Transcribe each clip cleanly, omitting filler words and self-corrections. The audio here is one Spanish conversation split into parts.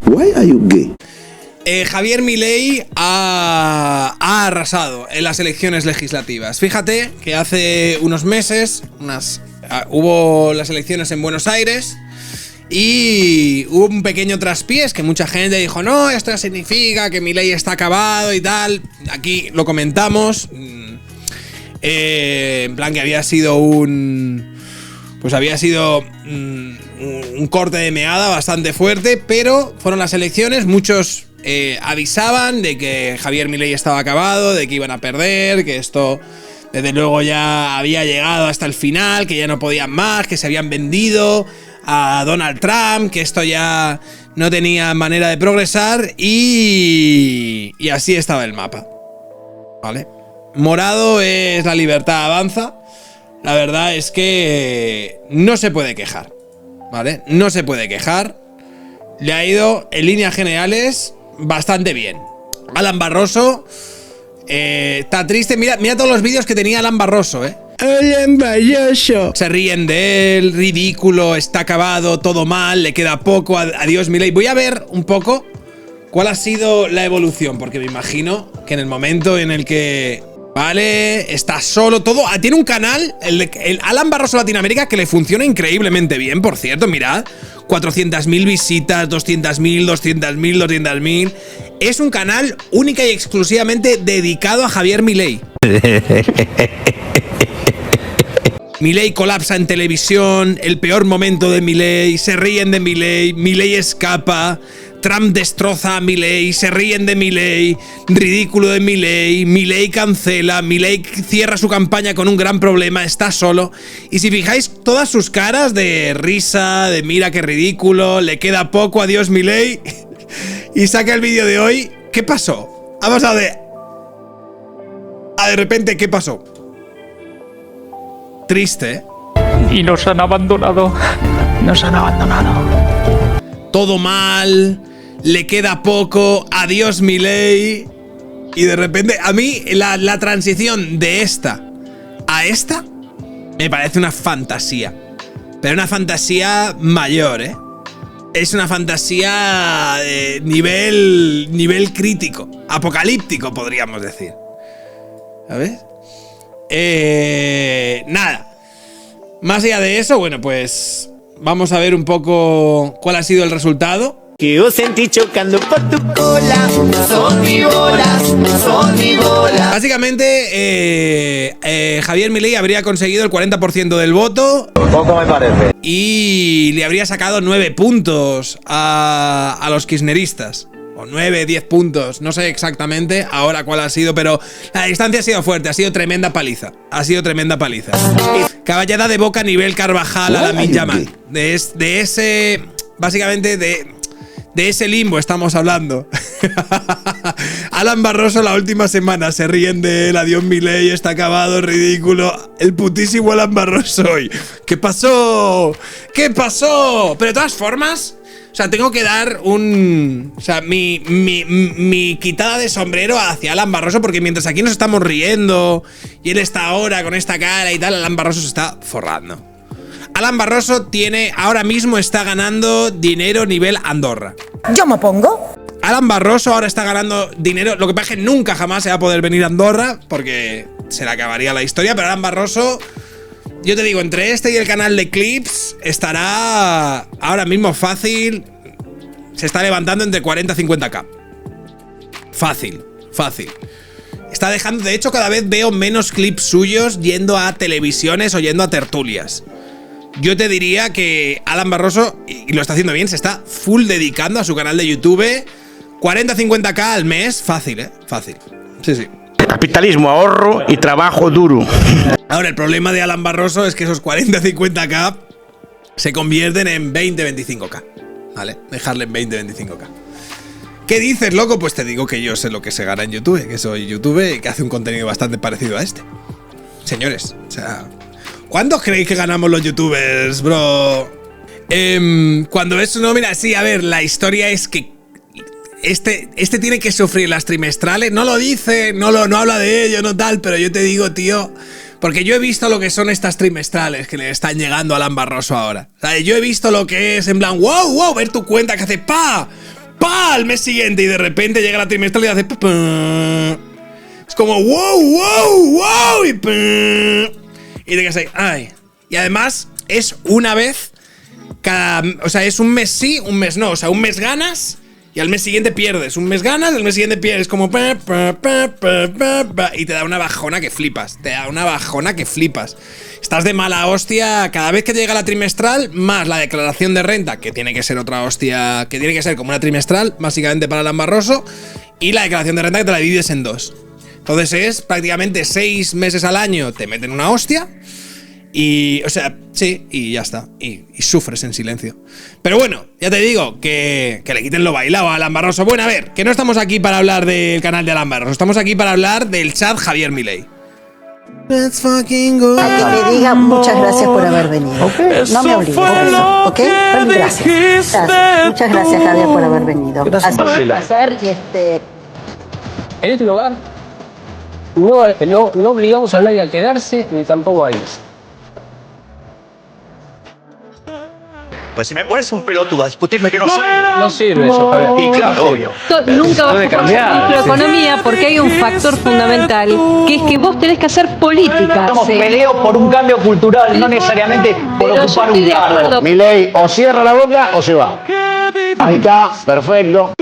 Why are you gay? Javier Milei ha arrasado en las elecciones legislativas. Fíjate que hace unos meses hubo las elecciones en Buenos Aires y hubo un pequeño traspiés que mucha gente dijo, no, esto ya significa que Milei está acabado y tal. Aquí lo comentamos. En plan que había sido un corte de meada bastante fuerte, pero fueron las elecciones, muchos avisaban de que Javier Milei estaba acabado, de que iban a perder, que esto desde luego ya había llegado hasta el final, que ya no podían más, que se habían vendido a Donald Trump, que esto ya no tenía manera de progresar y así estaba el mapa, ¿vale? Morado es la libertad avanza. La verdad es que no se puede quejar, ¿vale? No se puede quejar. Le ha ido, en líneas generales, bastante bien. Alan Barroso está triste. Mira todos los vídeos que tenía Alan Barroso, Alan Barroso. Se ríen de él, ridículo, está acabado, todo mal, le queda poco, adiós Milei. Voy a ver un poco cuál ha sido la evolución, porque me imagino que en el momento en el que... Vale, está solo, todo. Tiene un canal, el Alan Barroso Latinoamérica, que le funciona increíblemente bien, por cierto, mirad. 400.000 visitas, 200.000, 200.000, 200.000. Es un canal única y exclusivamente dedicado a Javier Milei. Milei colapsa en televisión, el peor momento de Milei, se ríen de Milei, Milei escapa, Trump destroza a Milei, se ríen de Milei, ridículo de Milei, Milei cancela, Milei cierra su campaña con un gran problema, está solo. Y si fijáis todas sus caras de risa, de mira qué ridículo, le queda poco, adiós Milei, y saca el vídeo de hoy. ¿Qué pasó? Vamos a ver. De repente, ¿qué pasó? Triste, ¿eh? Y nos han abandonado. Nos han abandonado. Todo mal, le queda poco, adiós Milei. Y de repente, a mí la transición de esta a esta me parece una fantasía. Pero una fantasía mayor, ¿eh? Es una fantasía de nivel crítico, apocalíptico, podríamos decir. ¿Sabes? Nada. Más allá de eso, bueno, pues vamos a ver un poco cuál ha sido el resultado. Que os sentí chocando por tu cola. Son mi bolas, son mi bolas. Básicamente, Javier Milei habría conseguido el 40% del voto. Poco me parece. Y le habría sacado 9 puntos a los kirchneristas. O 9, 10 puntos, no sé exactamente ahora cuál ha sido, pero la distancia ha sido fuerte, ha sido tremenda paliza. Ha sido tremenda paliza. Caballada de boca nivel Carvajal a Lamine Yamal. De ese, básicamente de ese limbo estamos hablando. Alan Barroso la última semana se ríen de él, adiós Milei, está acabado, ridículo. El putísimo Alan Barroso hoy. ¿Qué pasó? ¿Qué pasó? Pero de todas formas... O sea, tengo que dar mi quitada de sombrero hacia Alan Barroso, porque mientras aquí nos estamos riendo y él está ahora con esta cara y tal, Alan Barroso se está forrando. Alan Barroso ahora mismo está ganando dinero nivel Andorra. Yo me opongo. Alan Barroso ahora está ganando dinero. Lo que pasa es que nunca jamás se va a poder venir a Andorra porque se le acabaría la historia, pero Alan Barroso... Yo te digo, entre este y el canal de Clips estará ahora mismo fácil. Se está levantando entre 40 y 50k. Fácil, fácil. Está dejando, de hecho cada vez veo menos clips suyos yendo a televisiones o yendo a tertulias. Yo te diría que Alan Barroso, y lo está haciendo bien, se está full dedicando a su canal de YouTube. 40-50k al mes, fácil, fácil. Sí, sí. Capitalismo, ahorro y trabajo duro. Ahora, el problema de Alan Barroso es que esos 40-50k se convierten en 20-25k. ¿Vale? Dejarle en 20-25k. ¿Qué dices, loco? Pues te digo que yo sé lo que se gana en YouTube, que soy youtuber y que hace un contenido bastante parecido a este. Señores, o sea... ¿Cuántos creéis que ganamos los youtubers, bro? Cuando ves... No, mira, sí, a ver, la historia es que este tiene que sufrir las trimestrales. No lo dice, no habla de ello, no tal, pero yo te digo, tío, porque yo he visto lo que son estas trimestrales que le están llegando a Alan Barroso ahora. O sea, yo he visto lo que es en plan, wow, ver tu cuenta que hace pa, al mes siguiente y de repente llega la trimestral y hace... Es como wow y te quedas ahí, ay. Y además es una vez cada... O sea, es un mes sí, un mes no. O sea, un mes ganas y al mes siguiente pierdes. Un mes ganas, al mes siguiente pierdes. Como... Y te da una bajona que flipas. Estás de mala hostia cada vez que te llega la trimestral, más la declaración de renta, que tiene que ser otra hostia, que tiene que ser como una trimestral, básicamente para Alan Barroso, y la declaración de renta que te la divides en dos. Entonces es prácticamente 6 meses al año te meten una hostia y, o sea, sí, y ya está. Y sufres en silencio. Pero bueno, ya te digo, que le quiten lo bailado a Alan Barroso. Bueno, a ver, que no estamos aquí para hablar del canal de Alan Barroso, estamos aquí para hablar del chat Javier Milei. Let's fucking go. A que me diga muchas gracias por haber venido. No me obligues a eso, ¿ok? Gracias. Muchas gracias, Javier, por haber venido. Ha sido un placer y En este lugar no obligamos a nadie a quedarse ni tampoco a irse. Pues si me pones un pelotudo a discutirme que no sé. No sirve eso, Javier. Y claro, obvio. Nunca va a cambiar la economía porque hay un factor fundamental que es que vos tenés que hacer política. Estamos peleos por un cambio cultural, no necesariamente por ocupar un cargo. Milei o cierra la boca o se va. Ahí está, perfecto.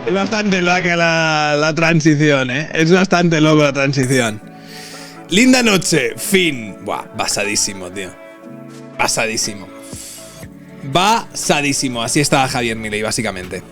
Es bastante loca la transición, ¿eh? Es bastante loco la transición. Linda noche, fin. Buah, basadísimo, tío. Basadísimo. Así estaba Javier Milei, básicamente.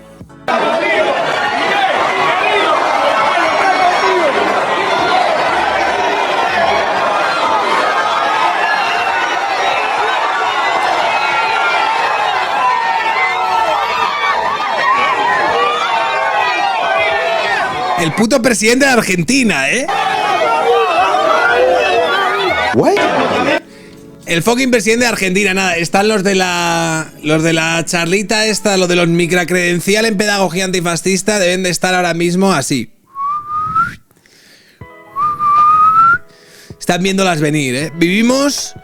El puto presidente de Argentina, ¿eh? ¿What? El fucking presidente de Argentina, nada. Están los de la charlita esta, los de los microcredencial en pedagogía antifascista, deben de estar ahora mismo así. Están viéndolas venir, ¿eh? Vivimos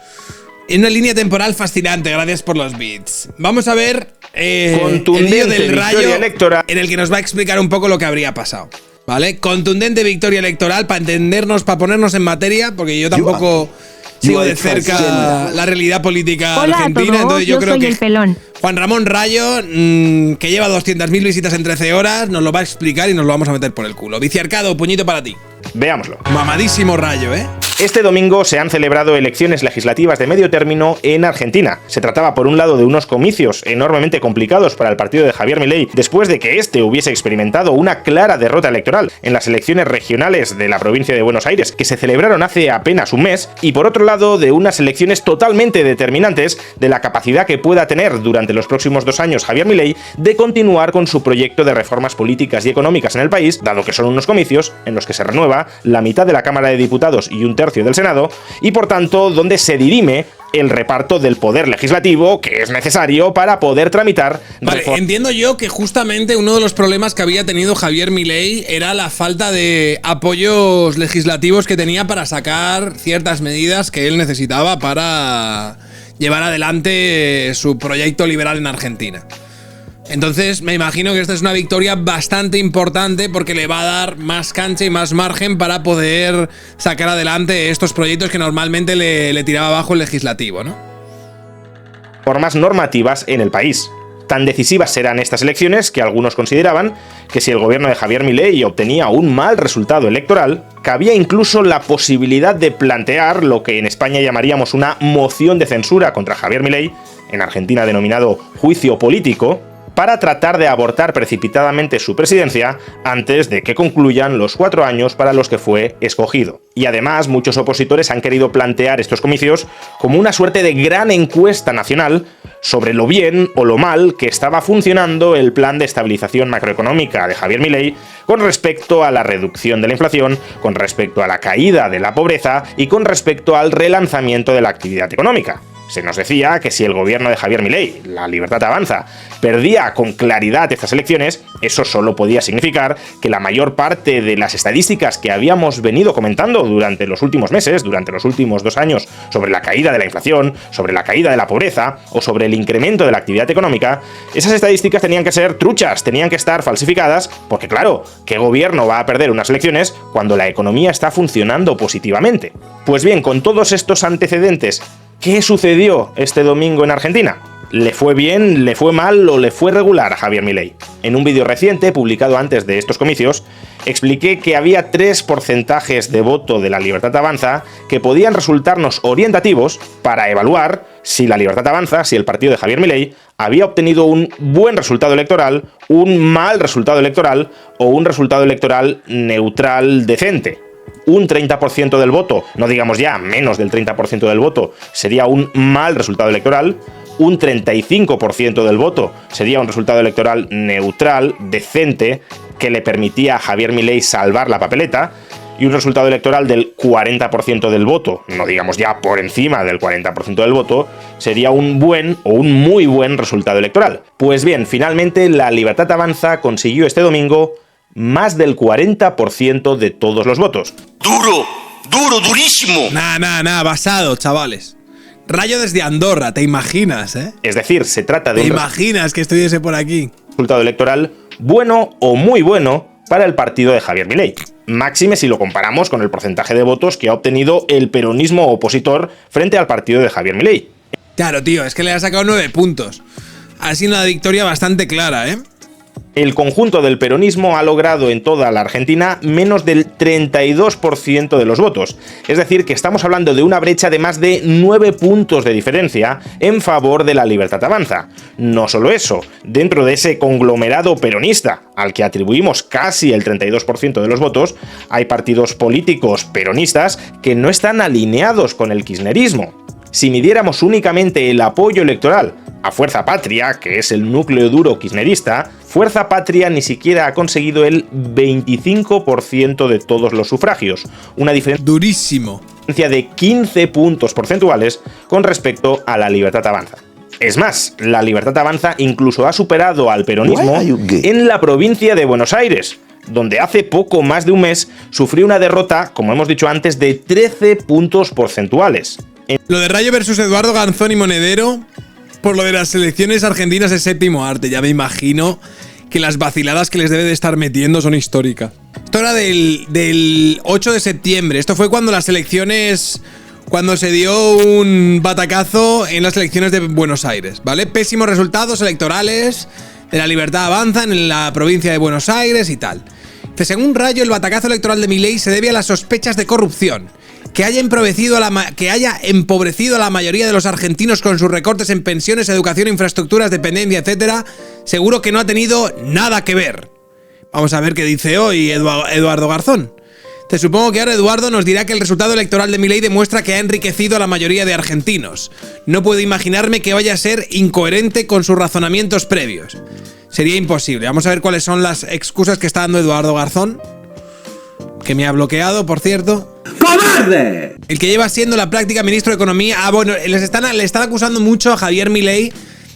en una línea temporal fascinante, gracias por los beats. Vamos a ver el vídeo del Rayo en el que nos va a explicar un poco lo que habría pasado. ¿Vale? Contundente victoria electoral para entendernos, para ponernos en materia, porque yo tampoco sigo de cerca la realidad política argentina. Entonces yo creo que Juan Ramón Rayo, que lleva 200.000 visitas en 13 horas, nos lo va a explicar y nos lo vamos a meter por el culo. Viciarcado, puñito para ti. Veámoslo. Mamadísimo Rayo, ¿eh? Este domingo se han celebrado elecciones legislativas de medio término en Argentina. Se trataba, por un lado, de unos comicios enormemente complicados para el partido de Javier Milei, después de que este hubiese experimentado una clara derrota electoral en las elecciones regionales de la provincia de Buenos Aires, que se celebraron hace apenas un mes, y por otro lado, de unas elecciones totalmente determinantes de la capacidad que pueda tener durante los próximos 2 años Javier Milei de continuar con su proyecto de reformas políticas y económicas en el país, dado que son unos comicios en los que se renueva la mitad de la Cámara de Diputados y un tercio del Senado, y por tanto donde se dirime el reparto del poder legislativo que es necesario para poder tramitar. Vale, entiendo yo que justamente uno de los problemas que había tenido Javier Milei era la falta de apoyos legislativos que tenía para sacar ciertas medidas que él necesitaba para llevar adelante su proyecto liberal en Argentina. Entonces me imagino que esta es una victoria bastante importante porque le va a dar más cancha y más margen para poder sacar adelante estos proyectos que normalmente le tiraba abajo el legislativo, ¿no? Formas normativas en el país. Tan decisivas serán estas elecciones que algunos consideraban que si el gobierno de Javier Milei obtenía un mal resultado electoral, cabía incluso la posibilidad de plantear lo que en España llamaríamos una moción de censura contra Javier Milei, en Argentina denominado juicio político, para tratar de abortar precipitadamente su presidencia antes de que concluyan los 4 años para los que fue escogido. Y además, muchos opositores han querido plantear estos comicios como una suerte de gran encuesta nacional sobre lo bien o lo mal que estaba funcionando el plan de estabilización macroeconómica de Javier Milei con respecto a la reducción de la inflación, con respecto a la caída de la pobreza y con respecto al relanzamiento de la actividad económica. Se nos decía que si el gobierno de Javier Milei, La Libertad Avanza, perdía con claridad estas elecciones, eso solo podía significar que la mayor parte de las estadísticas que habíamos venido comentando durante los últimos meses, durante los últimos 2 años, sobre la caída de la inflación, sobre la caída de la pobreza o sobre el incremento de la actividad económica, esas estadísticas tenían que ser truchas, tenían que estar falsificadas, porque claro, ¿qué gobierno va a perder unas elecciones cuando la economía está funcionando positivamente? Pues bien, con todos estos antecedentes, ¿qué sucedió este domingo en Argentina? ¿Le fue bien, le fue mal o le fue regular a Javier Milei? En un vídeo reciente, publicado antes de estos comicios, expliqué que había 3 porcentajes de voto de La Libertad Avanza que podían resultarnos orientativos para evaluar si La Libertad Avanza, si el partido de Javier Milei, había obtenido un buen resultado electoral, un mal resultado electoral o un resultado electoral neutral decente. Un 30% del voto, no digamos ya menos del 30% del voto, sería un mal resultado electoral. Un 35% del voto sería un resultado electoral neutral, decente, que le permitía a Javier Milei salvar la papeleta. Y un resultado electoral del 40% del voto, no digamos ya por encima del 40% del voto, sería un buen o un muy buen resultado electoral. Pues bien, finalmente La Libertad Avanza consiguió este domingo más del 40% de todos los votos. Durísimo. Nah, basado, chavales. Rayo desde Andorra, ¿te imaginas, eh? Es decir, se trata de ¿Te imaginas que estuviese por aquí? Resultado electoral bueno o muy bueno para el partido de Javier Milei. Máxime si lo comparamos con el porcentaje de votos que ha obtenido el peronismo opositor frente al partido de Javier Milei. Claro, tío, es que le ha sacado 9 puntos. Ha sido una victoria bastante clara, ¿eh? El conjunto del peronismo ha logrado en toda la Argentina menos del 32% de los votos. Es decir, que estamos hablando de una brecha de más de 9 puntos de diferencia en favor de La Libertad Avanza. No solo eso, dentro de ese conglomerado peronista, al que atribuimos casi el 32% de los votos, hay partidos políticos peronistas que no están alineados con el kirchnerismo. Si midiéramos únicamente el apoyo electoral a Fuerza Patria, que es el núcleo duro kirchnerista, Fuerza Patria ni siquiera ha conseguido el 25% de todos los sufragios, una diferencia durísimo de 15 puntos porcentuales con respecto a La Libertad Avanza. Es más, La Libertad Avanza incluso ha superado al peronismo en la provincia de Buenos Aires, donde hace poco más de un mes sufrió una derrota, como hemos dicho antes, de 13 puntos porcentuales. Lo de Rayo versus Eduardo Garzón y Monedero, por lo de las elecciones argentinas es séptimo arte. Ya me imagino que las vaciladas que les debe de estar metiendo son históricas. Esto era del 8 de septiembre. Esto fue cuando las elecciones... Cuando se dio un batacazo en las elecciones de Buenos Aires, ¿vale? Pésimos resultados electorales de La Libertad Avanza en la provincia de Buenos Aires y tal. Según Rayo, el batacazo electoral de Milei se debe a las sospechas de corrupción. Que haya empobrecido a la mayoría de los argentinos con sus recortes en pensiones, educación, infraestructuras, dependencia, etcétera, seguro que no ha tenido nada que ver. Vamos a ver qué dice hoy Eduardo Garzón. Te supongo que ahora Eduardo nos dirá que el resultado electoral de Milei demuestra que ha enriquecido a la mayoría de argentinos. No puedo imaginarme que vaya a ser incoherente con sus razonamientos previos. Sería imposible. Vamos a ver cuáles son las excusas que está dando Eduardo Garzón, que me ha bloqueado, por cierto. ¡Cobarde! El que lleva siendo la práctica ministro de Economía. Ah, bueno, le están acusando mucho a Javier Milei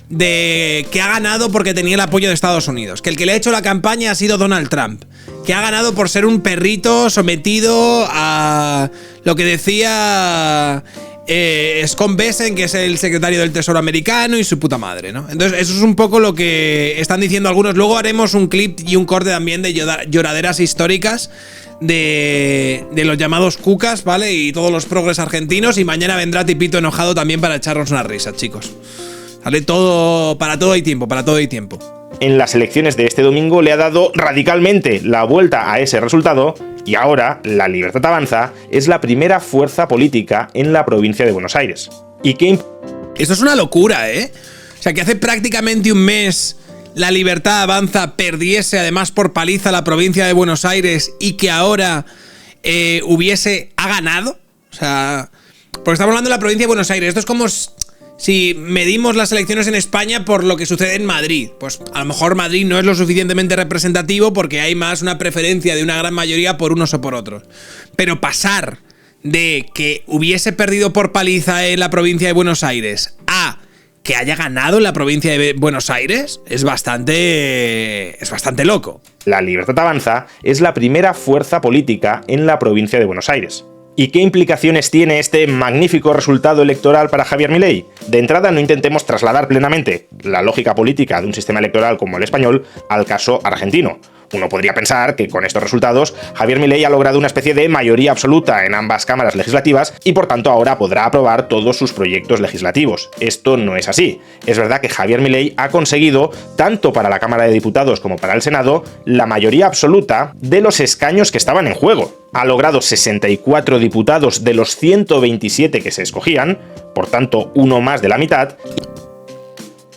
de que ha ganado porque tenía el apoyo de Estados Unidos. Que el que le ha hecho la campaña ha sido Donald Trump. Que ha ganado por ser un perrito sometido a lo que decía Scott Bessent, que es el secretario del Tesoro americano, y su puta madre, ¿no? Entonces, eso es un poco lo que están diciendo algunos. Luego haremos un clip y un corte también de lloraderas históricas de los llamados cucas, ¿vale? Y todos los progres argentinos. Y mañana vendrá Tipito enojado también para echarnos una risa, chicos. ¿Vale? Para todo hay tiempo, para todo hay tiempo. En las elecciones de este domingo le ha dado radicalmente la vuelta a ese resultado y ahora La Libertad Avanza es la primera fuerza política en la provincia de Buenos Aires. ¿Y qué? Eso es una locura, ¿eh? O sea, que hace prácticamente un mes La Libertad Avanza perdiese además por paliza la provincia de Buenos Aires y que ahora ha ganado. O sea, porque estamos hablando de la provincia de Buenos Aires. Esto es como si medimos las elecciones en España por lo que sucede en Madrid. Pues a lo mejor Madrid no es lo suficientemente representativo porque hay más una preferencia de una gran mayoría por unos o por otros. Pero pasar de que hubiese perdido por paliza en la provincia de Buenos Aires a que haya ganado en la provincia de Buenos Aires es bastante loco. La Libertad Avanza es la primera fuerza política en la provincia de Buenos Aires. ¿Y qué implicaciones tiene este magnífico resultado electoral para Javier Milei? De entrada, no intentemos trasladar plenamente la lógica política de un sistema electoral como el español al caso argentino. Uno podría pensar que con estos resultados Javier Milei ha logrado una especie de mayoría absoluta en ambas cámaras legislativas y por tanto ahora podrá aprobar todos sus proyectos legislativos. Esto no es así. Es verdad que Javier Milei ha conseguido, tanto para la Cámara de Diputados como para el Senado, la mayoría absoluta de los escaños que estaban en juego. Ha logrado 64 diputados de los 127 que se escogían, por tanto uno más de la mitad,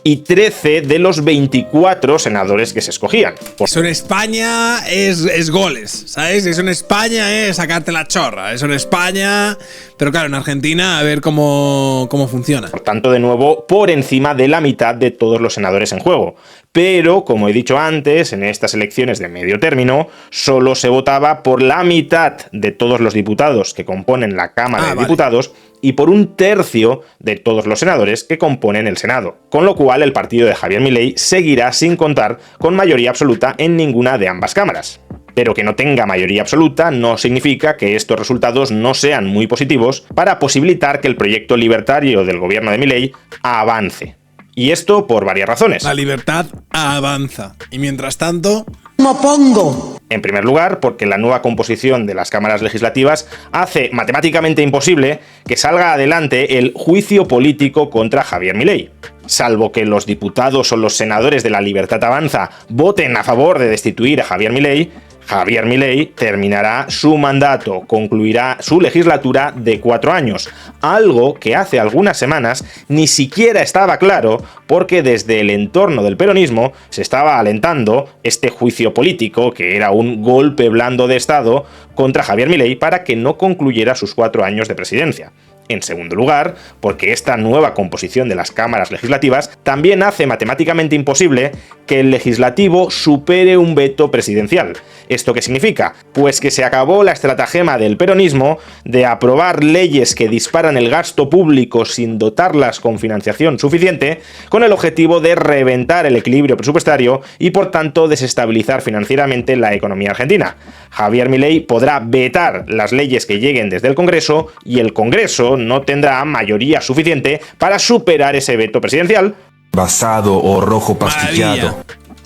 y 13 de los 24 senadores que se escogían. Eso en España es goles, ¿sabes? Eso en España es sacarte la chorra. Eso en España... Pero claro, en Argentina a ver cómo funciona. Por tanto, de nuevo, por encima de la mitad de todos los senadores en juego. Pero, como he dicho antes, en estas elecciones de medio término, solo se votaba por la mitad de todos los diputados que componen la Cámara de Diputados y por un tercio de todos los senadores que componen el Senado. Con lo cual, el partido de Javier Milei seguirá sin contar con mayoría absoluta en ninguna de ambas cámaras. Pero que no tenga mayoría absoluta no significa que estos resultados no sean muy positivos para posibilitar que el proyecto libertario del gobierno de Milei avance. Y esto por varias razones. La libertad avanza. Y mientras tanto... ¿Cómo pongo? En primer lugar, porque la nueva composición de las cámaras legislativas hace matemáticamente imposible que salga adelante el juicio político contra Javier Milei. Salvo que los diputados o los senadores de la Libertad Avanza voten a favor de destituir a Javier Milei terminará su mandato, concluirá su legislatura de 4 años, algo que hace algunas semanas ni siquiera estaba claro porque desde el entorno del peronismo se estaba alentando este juicio político, que era un golpe blando de Estado contra Javier Milei para que no concluyera sus 4 años de presidencia. En segundo lugar, porque esta nueva composición de las cámaras legislativas también hace matemáticamente imposible que el legislativo supere un veto presidencial. ¿Esto qué significa? Pues que se acabó la estratagema del peronismo de aprobar leyes que disparan el gasto público sin dotarlas con financiación suficiente, con el objetivo de reventar el equilibrio presupuestario y por tanto desestabilizar financieramente la economía argentina. Javier Milei podrá vetar las leyes que lleguen desde el Congreso y el Congreso no tendrá mayoría suficiente para superar ese veto presidencial. Basado o rojo pastillado.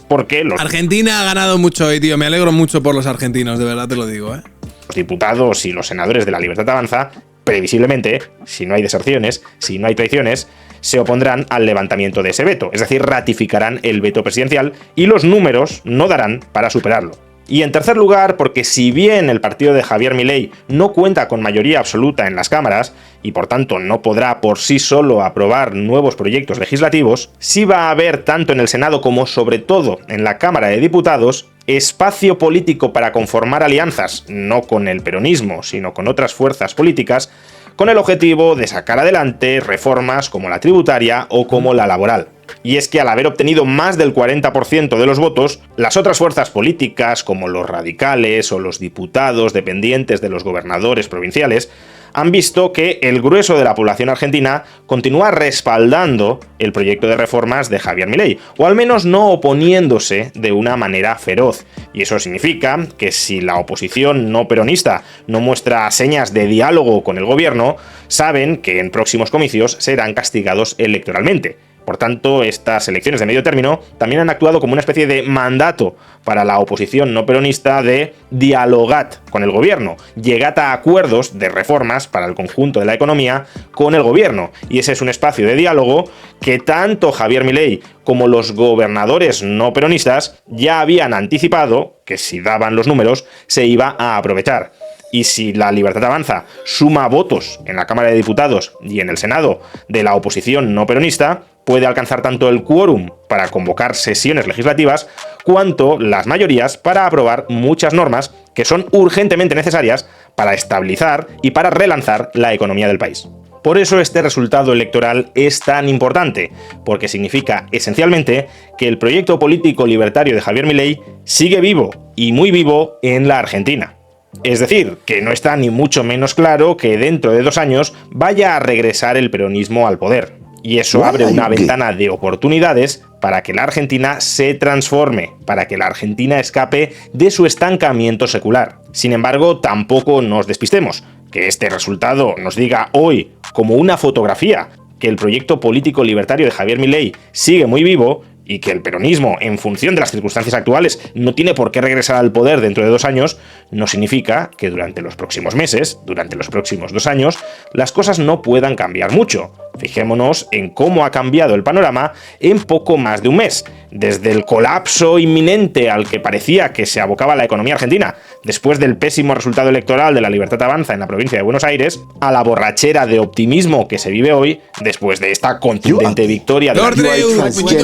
Porque Argentina ha ganado mucho hoy, tío. Me alegro mucho por los argentinos, de verdad te lo digo, ¿eh? Los diputados y los senadores de la Libertad Avanza, previsiblemente, si no hay deserciones, si no hay traiciones, se opondrán al levantamiento de ese veto. Es decir, ratificarán el veto presidencial y los números no darán para superarlo. Y en tercer lugar, porque si bien el partido de Javier Milei no cuenta con mayoría absoluta en las cámaras y por tanto no podrá por sí solo aprobar nuevos proyectos legislativos, sí va a haber tanto en el Senado como sobre todo en la Cámara de Diputados espacio político para conformar alianzas, no con el peronismo, sino con otras fuerzas políticas, con el objetivo de sacar adelante reformas como la tributaria o como la laboral. Y es que al haber obtenido más del 40% de los votos, las otras fuerzas políticas, como los radicales o los diputados dependientes de los gobernadores provinciales, han visto que el grueso de la población argentina continúa respaldando el proyecto de reformas de Javier Milei, o al menos no oponiéndose de una manera feroz. Y eso significa que si la oposición no peronista no muestra señas de diálogo con el gobierno, saben que en próximos comicios serán castigados electoralmente. Por tanto, estas elecciones de medio término también han actuado como una especie de mandato para la oposición no peronista de dialogad con el gobierno, llegad a acuerdos de reformas para el conjunto de la economía con el gobierno. Y ese es un espacio de diálogo que tanto Javier Milei como los gobernadores no peronistas ya habían anticipado que si daban los números se iba a aprovechar. Y si la Libertad Avanza suma votos en la Cámara de Diputados y en el Senado de la oposición no peronista, puede alcanzar tanto el quórum para convocar sesiones legislativas, cuanto las mayorías para aprobar muchas normas que son urgentemente necesarias para estabilizar y para relanzar la economía del país. Por eso este resultado electoral es tan importante, porque significa esencialmente que el proyecto político libertario de Javier Milei sigue vivo, y muy vivo, en la Argentina. Es decir, que no está ni mucho menos claro que dentro de 2 años vaya a regresar el peronismo al poder. Y eso abre una ventana de oportunidades para que la Argentina se transforme, para que la Argentina escape de su estancamiento secular. Sin embargo, tampoco nos despistemos. Que este resultado nos diga hoy, como una fotografía, que el proyecto político libertario de Javier Milei sigue muy vivo y que el peronismo, en función de las circunstancias actuales, no tiene por qué regresar al poder dentro de 2 años, no significa que durante los próximos meses, durante los próximos 2 años, las cosas no puedan cambiar mucho. Fijémonos en cómo ha cambiado el panorama en poco más de un mes, desde el colapso inminente al que parecía que se abocaba la economía argentina después del pésimo resultado electoral de La Libertad Avanza en la provincia de Buenos Aires, a la borrachera de optimismo que se vive hoy después de esta contundente victoria de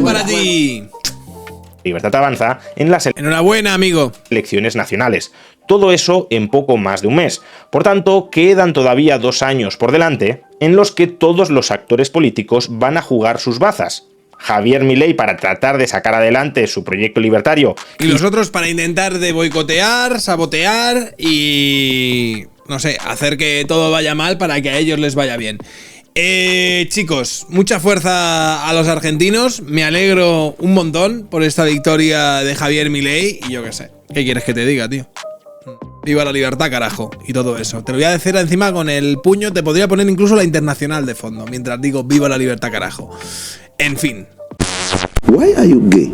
para ti. Libertad Avanza en las Enhorabuena, amigo. elecciones nacionales. Todo eso en poco más de un mes. Por tanto, quedan todavía 2 años por delante en los que todos los actores políticos van a jugar sus bazas. Javier Milei para tratar de sacar adelante su proyecto libertario. Y los otros para intentar de boicotear, sabotear y... no sé, hacer que todo vaya mal para que a ellos les vaya bien. Chicos, mucha fuerza a los argentinos. Me alegro un montón por esta victoria de Javier Milei. Y yo qué sé, ¿qué quieres que te diga, tío? Viva la libertad, carajo. Y todo eso. Te lo voy a decir encima con el puño. Te podría poner incluso la Internacional de fondo mientras digo viva la libertad, carajo. En fin. Why are you gay?